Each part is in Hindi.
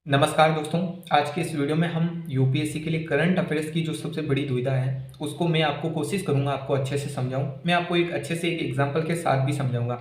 नमस्कार दोस्तों। आज के इस वीडियो में हम यूपीएससी के लिए करंट अफेयर्स की जो सबसे बड़ी दुविधा है उसको मैं आपको कोशिश करूंगा आपको अच्छे से समझाऊं। मैं आपको एक अच्छे से एक एग्जांपल के साथ भी समझाऊंगा।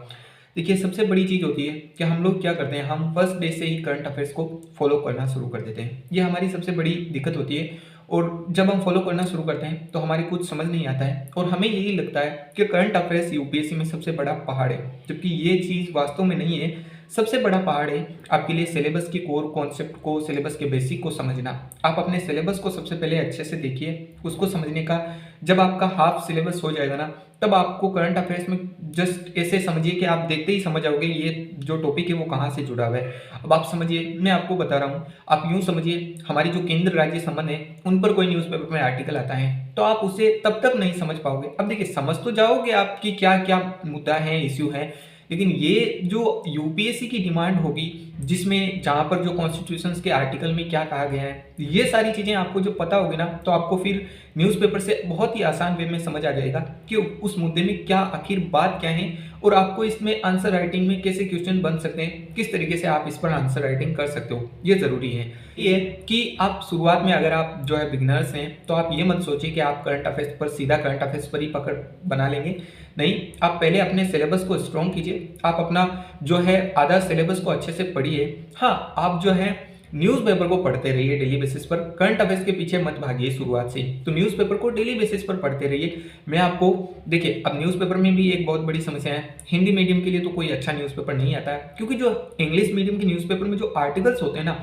देखिए, सबसे बड़ी चीज़ होती है कि हम लोग क्या करते हैं, हम फर्स्ट डे से ही करंट अफेयर्स को फॉलो करना शुरू कर देते हैं। ये हमारी सबसे बड़ी दिक्कत होती है। और जब हम फॉलो करना शुरू करते हैं तो हमारे कुछ समझ नहीं आता है और हमें यही लगता है कि करंट अफेयर्स यूपीएससी में सबसे बड़ा पहाड़ है, जबकि ये चीज़ वास्तव में नहीं है। सबसे बड़ा पहाड़ है आपके लिए सिलेबस के कोर कॉन्सेप्ट को, सिलेबस के बेसिक को समझना। आप अपने सिलेबस को सबसे पहले अच्छे से देखिए, उसको समझने का जब आपका हाफ सिलेबस हो जाएगा ना, तब आपको करंट अफेयर्स में जस्ट ऐसे समझिए कि आप देखते ही समझ आओगे ये जो टॉपिक है वो कहाँ से जुड़ा हुआ है। अब आप समझिए, मैं आपको बता रहा हूँ, आप यूँ समझिए हमारी जो केंद्र राज्य संबंध है उन पर कोई न्यूज़पेपर में आर्टिकल आता है तो आप उसे तब तक नहीं समझ पाओगे। अब देखिए, समझ तो जाओगे आपकी क्या क्या मुद्दा है, इश्यू है, लेकिन ये जो यूपीएससी की डिमांड होगी जिसमें जहाँ पर जो कॉन्स्टिट्यूशंस के आर्टिकल में क्या कहा गया है, ये सारी चीज़ें आपको जो पता होगी ना, तो आपको फिर न्यूज़पेपर से बहुत ही आसान वे में समझ आ जाएगा कि उस मुद्दे में क्या आखिर बात क्या है और आपको इसमें आंसर राइटिंग में कैसे क्वेश्चन बन सकते हैं, किस तरीके से आप इस पर आंसर राइटिंग कर सकते हो। ये ज़रूरी है ये कि आप शुरुआत में अगर आप जो है बिगनर्स हैं तो आप ये मत सोचिए कि आप करंट अफेयर्स पर सीधा करंट अफेयर्स पर ही पकड़ बना लेंगे। नहीं, आप पहले अपने सिलेबस को स्ट्रॉन्ग कीजिए। आप अपना जो है आधा सिलेबस को अच्छे से पढ़िए। हाँ, आप जो है न्यूज़पेपर को पढ़ते रहिए डेली बेसिस पर, करंट अफेयर्स के पीछे मत भागिए शुरुआत से। तो न्यूज़पेपर को डेली बेसिस पर पढ़ते रहिए। मैं आपको देखिए, अब न्यूज़पेपर में भी एक बहुत बड़ी समस्या है, हिंदी मीडियम के लिए तो कोई अच्छा न्यूज़पेपर नहीं आता है, क्योंकि जो इंग्लिश मीडियम के न्यूज़पेपर में जो आर्टिकल्स होते हैं ना,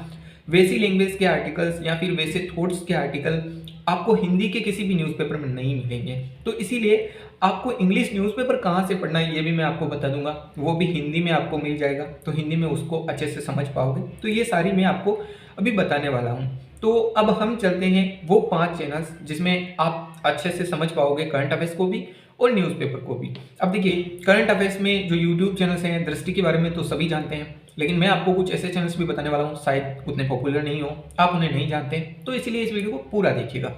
वैसी लैंग्वेज के आर्टिकल्स या फिर वैसे थॉट्स के आर्टिकल आपको हिंदी के किसी भी न्यूज़पेपर में नहीं मिलेंगे। तो इसीलिए आपको इंग्लिश न्यूज़पेपर कहाँ से पढ़ना है ये भी मैं आपको बता दूंगा, वो भी हिंदी में आपको मिल जाएगा, तो हिंदी में उसको अच्छे से समझ पाओगे। तो ये सारी मैं आपको अभी बताने वाला हूँ। तो अब हम चलते हैं वो 5 चैनल्स जिसमें आप अच्छे से समझ पाओगे करंट अफेयर्स को भी और न्यूज़पेपर को भी। अब देखिए, करंट अफेयर्स में जो यूट्यूब चैनल्स हैं, दृष्टि के बारे में तो सभी जानते हैं, लेकिन मैं आपको कुछ ऐसे चैनल्स भी बताने वाला हूँ, शायद उतने पॉपुलर नहीं हो, आप उन्हें नहीं जानते, तो इसीलिए इस वीडियो को पूरा देखिएगा।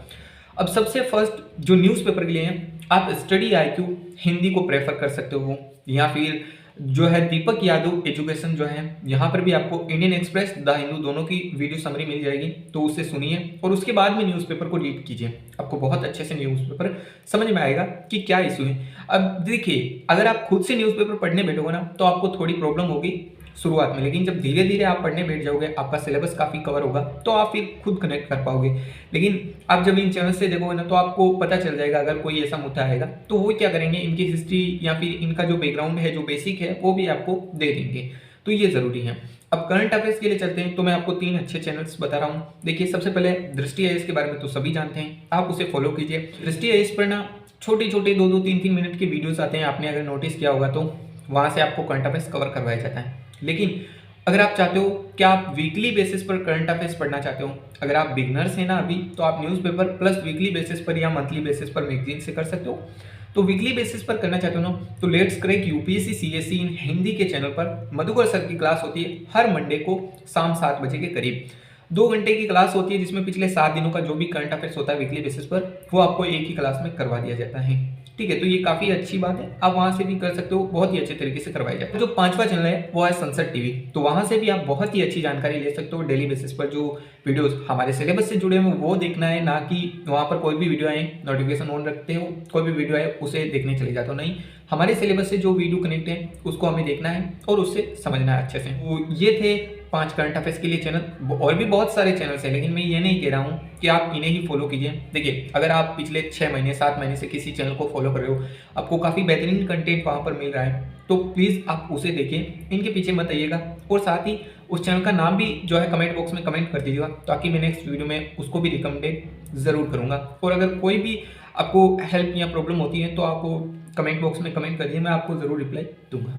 अब सबसे फर्स्ट जो न्यूज़पेपर के लिए है, आप स्टडी आईक्यू हिंदी को प्रेफर कर सकते हो, या फिर जो है दीपक यादव एजुकेशन जो है, यहाँ पर भी आपको इंडियन एक्सप्रेस, द हिंदू दोनों की वीडियो समरी मिल जाएगी, तो उसे सुनिए और उसके बाद में न्यूज़पेपर को रीड कीजिए। आपको बहुत अच्छे से न्यूज़पेपर समझ में आएगा कि क्या इशू है। अब देखिए, अगर आप खुद से न्यूज़पेपर पढ़ने बैठोगे ना तो आपको थोड़ी प्रॉब्लम होगी शुरुआत में, लेकिन जब धीरे धीरे आप पढ़ने बैठ जाओगे, आपका सिलेबस काफ़ी कवर होगा, तो आप फिर खुद कनेक्ट कर पाओगे। लेकिन आप जब इन चैनल से देखोगे ना तो आपको पता चल जाएगा, अगर कोई ऐसा मुद्दा आएगा तो वो क्या करेंगे, इनकी हिस्ट्री या फिर इनका जो बैकग्राउंड है, जो बेसिक है, वो भी आपको दे देंगे। तो ये ज़रूरी है। अब करंट अफेयर्स के लिए चलते हैं, तो मैं आपको 3 अच्छे चैनल्स बता रहा हूँ। देखिए, सबसे पहले दृष्टि आईएएस के बारे में तो सभी जानते हैं, आप उसे फॉलो कीजिए। दृष्टि आईएएस पर ना छोटे छोटे 2-2, 3-3 मिनट के वीडियोस आते हैं, आपने अगर नोटिस किया होगा तो वहाँ से आपको करंट अफेयर्स कवर करवाया जाता है। लेकिन अगर आप चाहते हो कि आप वीकली बेसिस पर करंट अफेयर्स पढ़ना चाहते हो, अगर आप बिगनर्स हैं ना अभी, तो आप न्यूज़पेपर प्लस वीकली बेसिस पर या मंथली बेसिस पर मैगजीन से कर सकते हो। तो वीकली बेसिस पर करना चाहते हो ना, तो लेट्स क्रैक यूपीएससी सीएससी इन हिंदी के चैनल पर मधुकर सर की क्लास होती है हर मंडे को शाम 7 बजे के करीब। 2 घंटे की क्लास होती है जिसमें पिछले 7 दिनों का जो भी करंट अफेयर्स होता है वीकली बेसिस पर, वो आपको एक ही क्लास में करवा दिया जाता है। ठीक है, तो ये काफ़ी अच्छी बात है, आप वहाँ से भी कर सकते हो, बहुत ही अच्छे तरीके से करवाया जाता है। जो 5वां चैनल है वो है संसद टीवी, तो वहाँ से भी आप बहुत ही अच्छी जानकारी ले सकते हो। डेली बेसिस पर जो वीडियोस हमारे सिलेबस से जुड़े हैं वो देखना है, ना कि वहाँ पर कोई भी वीडियो आए नोटिफिकेशन ऑन रखते हो, कोई भी वीडियो आए उसे देखने चले जाते हो। नहीं, हमारे सिलेबस से जो वीडियो कनेक्ट है उसको हमें देखना है और उससे समझना है अच्छे से। वो ये थे 5 करंट अफेयर्स के लिए चैनल। और भी बहुत सारे चैनल्स हैं, लेकिन मैं ये नहीं कह रहा हूँ कि आप इन्हें ही फॉलो कीजिए। देखिए, अगर आप पिछले 6 महीने 7 महीने से किसी चैनल को फॉलो कर रहे हो, आपको काफ़ी बेहतरीन कंटेंट वहाँ पर मिल रहा है, तो प्लीज़ आप उसे देखिए, इनके पीछे मत आइएगा। और साथ ही उस चैनल का नाम भी जो है कमेंट बॉक्स में कमेंट कर दीजिएगा, ताकि मैं नेक्स्ट वीडियो में उसको भी रिकमेंडेड ज़रूर करूँगा। और अगर कोई भी आपको हेल्प या प्रॉब्लम होती है तो आप कमेंट बॉक्स में कमेंट करिए, मैं आपको ज़रूर रिप्लाई दूंगा।